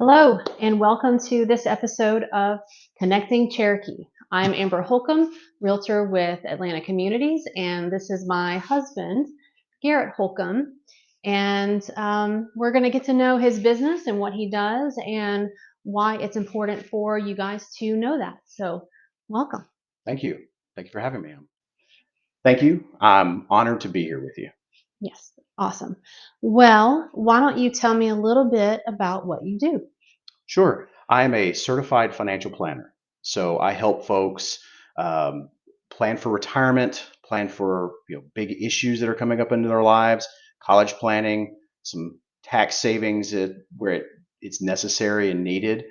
Hello, and welcome to this episode of Connecting Cherokee. I'm Amber Holcombe, Realtor with Atlanta Communities, and this is my husband, Garrett Holcombe. And we're going to get to know his business and what he does and why it's important for you guys to know that. So, welcome. Thank you. Thank you for having me. Thank you. I'm honored to be here with you. Yes, awesome. Well, why don't you tell me a little bit about what you do? Sure. I am a certified financial planner. So I help folks um, plan for retirement, plan for big issues that are coming up into their lives, college planning, some tax savings it's necessary and needed,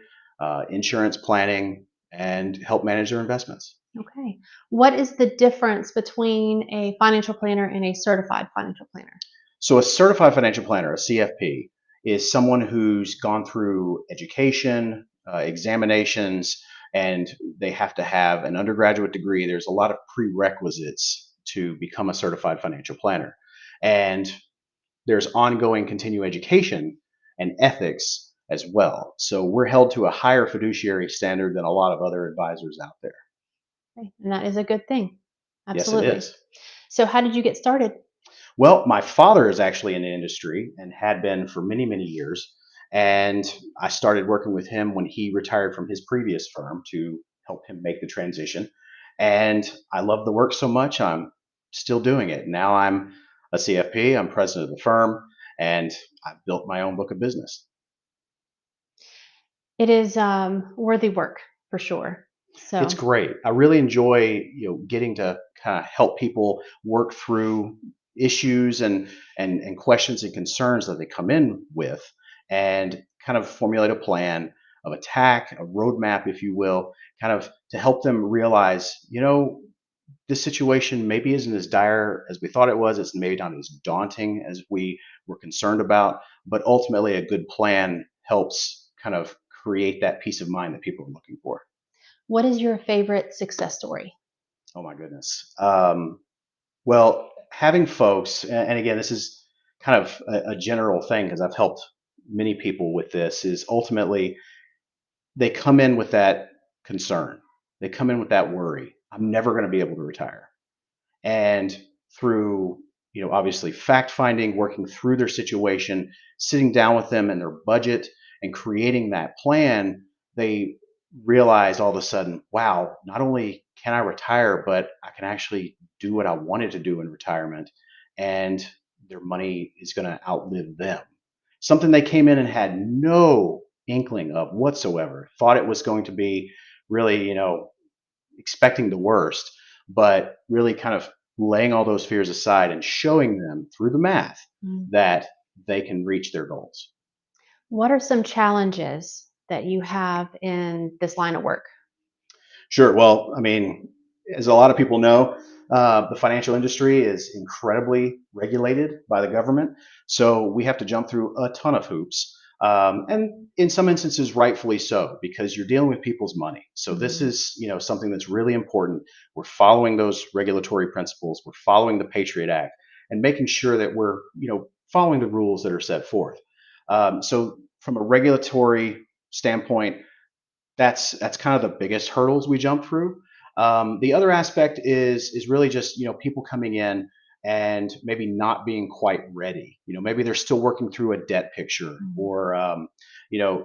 insurance planning, and help manage their investments. Okay. What is the difference between a financial planner and a certified financial planner? So a certified financial planner, a CFP, is someone who's gone through education, examinations, and they have to have an undergraduate degree. There's a lot of prerequisites to become a certified financial planner. And there's ongoing continuing education and ethics as well. So we're held to a higher fiduciary standard than a lot of other advisors out there. Okay. And that is a good thing. Yes, it Absolutely. is. So, how did you get started? Well, my father is actually in the industry and had been for many, many years. And I started working with him when he retired from his previous firm to help him make the transition. And I love the work so much, I'm still doing it. Now I'm a CFP, I'm president of the firm, and I've built my own book of business. It is worthy work for sure. It's So, great. I really enjoy, getting to kind of help people work through issues and questions and concerns that they come in with, and kind of formulate a plan of attack, a roadmap, if you will, kind of to help them realize, this situation maybe isn't as dire as we thought it was. It's maybe not as daunting as we were concerned about, but ultimately a good plan helps kind of create that peace of mind that people are looking for. what is your favorite success story? Oh my goodness. Well, having folks, and again, this is kind of a general thing because I've helped many people with this, is ultimately they come in with that concern. They come in with that worry. I'm never going to be able to retire. And through, obviously fact finding, working through their situation, sitting down with them and their budget and creating that plan, they realize all of a sudden, wow, not only can I retire, but I can actually do what I wanted to do in retirement, and their money is going to outlive them. Something they came in and had no inkling of whatsoever, thought it was going to be really, expecting the worst, but really kind of laying all those fears aside and showing them through the math Mm. that they can reach their goals. What are some challenges that you have in this line of work? Sure. Well, I mean, as a lot of people know, the financial industry is incredibly regulated by the government. So we have to jump through a ton of hoops. And in some instances, rightfully so, because you're dealing with people's money. So this Mhm. is, something that's really important. We're following those regulatory principles. We're following the Patriot Act and making sure that we're, following the rules that are set forth. So from a regulatory standpoint, that's kind of the biggest hurdles we jump through. The other aspect is really just people coming in and maybe not being quite ready. Maybe they're still working through a debt picture, Mhm. or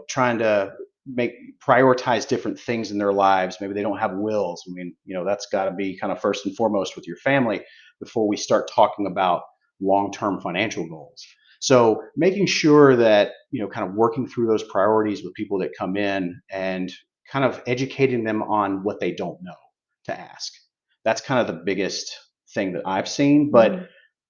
trying to make prioritize different things in their lives. Maybe they don't have wills. I mean, that's got to be kind of first and foremost with your family before we start talking about long-term financial goals. So making sure that, kind of working through those priorities with people that come in and kind of educating them on what they don't know to ask. That's kind of the biggest thing that I've seen, but Mhm.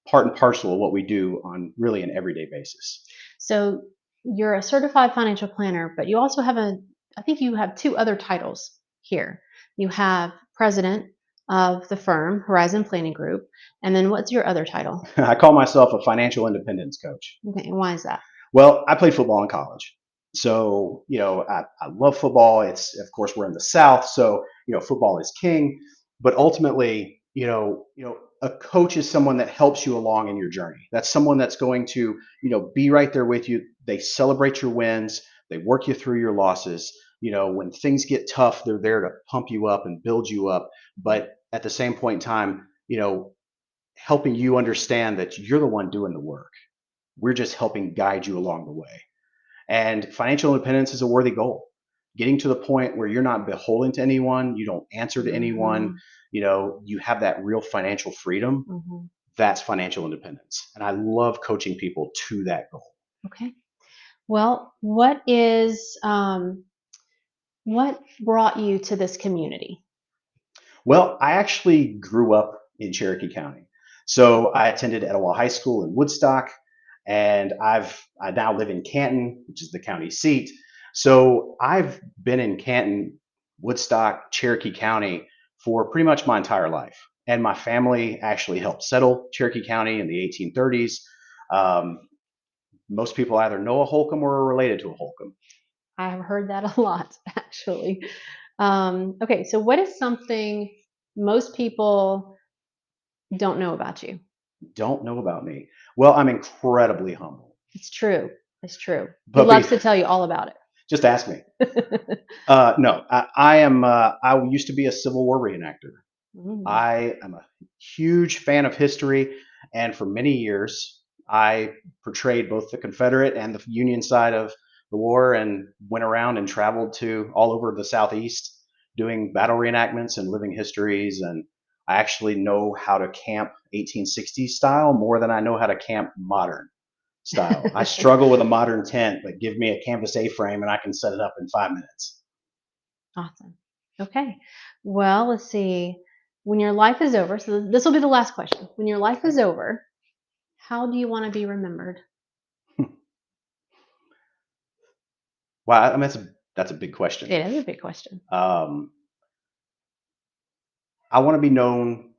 part and parcel of what we do on really an everyday basis. So, you're a certified financial planner, but you also have I think you have two other titles here. You have president of the firm, Horizon Planning Group, and then what's your other title? I call myself a financial independence coach. Okay, and why is that? Well, I played football in college. So, I love football. It's, of course, we're in the South. So, football is king. But ultimately, a coach is someone that helps you along in your journey. That's someone that's going to, be right there with you. They celebrate your wins. They work you through your losses. When things get tough, they're there to pump you up and build you up. But at the same point in time, helping you understand that you're the one doing the work. We're just helping guide you along the way. And financial independence is a worthy goal. Getting to the point where you're not beholden to anyone, you don't answer to anyone, you have that real financial freedom. Mm-hmm. That's financial independence. And I love coaching people to that goal. Okay. Well, what brought you to this community? Well, I actually grew up in Cherokee County. So I attended Etowah High School in Woodstock, and I now live in Canton, which is the county seat. So I've been in Canton, Woodstock, Cherokee County for pretty much my entire life. And my family actually helped settle Cherokee County in the 1830s. Um, Most people either know a Holcombe or are related to a Holcombe. I have heard that a lot, actually. Okay, so what is something most people don't know about you? Don't know about me. Well, I'm incredibly humble. It's true. It's true. He But loves to tell you all about just ask me. it. No, I am. I used to be a Civil War reenactor. Mm. I am a huge fan of history, and for many years, I portrayed both the Confederate and the Union side of the war, and went around and traveled to all over the Southeast doing battle reenactments and living histories. And I actually know how to camp 1860s style more than I know how to camp modern style. I struggle with a modern tent, but give me a canvas A-frame and I can set it up in 5 minutes. Awesome. Okay. Well, let's see. When your life is over, so this will be the last question. When your life is over, how do you want to be remembered? Wow, I mean, that's a big question. It is a big question. Um, I want to be known.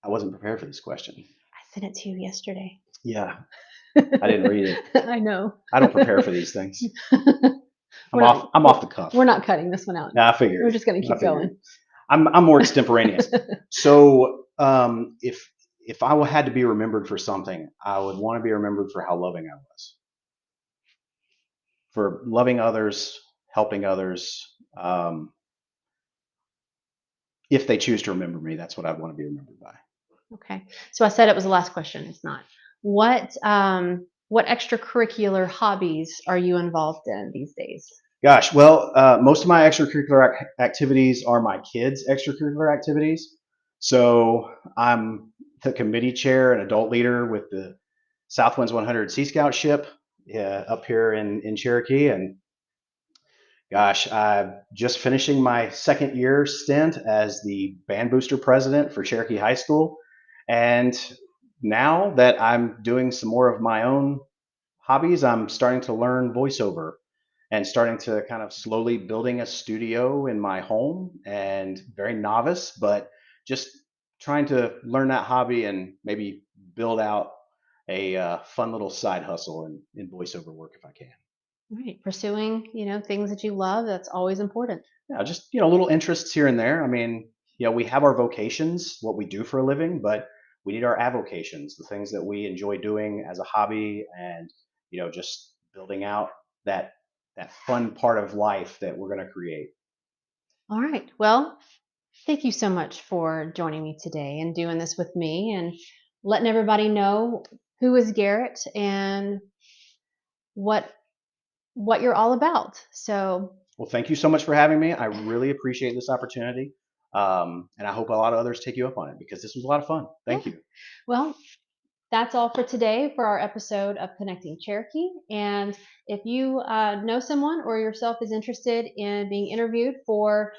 I wasn't prepared for this question. I sent it to you yesterday. Yeah, I didn't read it. I know. I don't prepare for these things. We're not. I'm off the cuff. We're not cutting this one out. Yeah, I figured. We're just going to keep going. I'm more extemporaneous. So if I had to be remembered for something, I would want to be remembered for how loving I was, for loving others, helping others. If they choose to remember me, that's what I want to be remembered by. Okay. So I said it was the last question. It's not. What extracurricular hobbies are you involved in these days? Gosh, well, most of my extracurricular activities are my kids' extracurricular activities. So I'm the committee chair and adult leader with the Southwinds 100 Sea Scout ship up here in Cherokee. And gosh, I'm just finishing my second year stint as the band booster president for Cherokee High School. And now that I'm doing some more of my own hobbies, I'm starting to learn voiceover and starting to kind of slowly building a studio in my home, and very novice, but just trying to learn that hobby and maybe build out a fun little side hustle in voiceover work if I can. Right. Pursuing, things that you love, that's always important. Yeah, just little interests here and there. I mean, we have our vocations, what we do for a living, but we need our avocations, the things that we enjoy doing as a hobby, and just building out that fun part of life that we're going to create. All right. Well, thank you so much for joining me today and doing this with me and letting everybody know who is Garrett and what you're all about. So, Well, thank you so much for having me. I really appreciate this opportunity. And I hope a lot of others take you up on it because this was a lot of fun. Thank yeah. you. Well, that's all for today for our episode of Connecting Cherokee. And if you know someone or yourself is interested in being interviewed for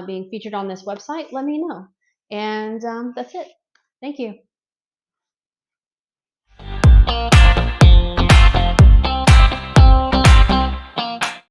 being featured on this website, let me know. And that's it. Thank you.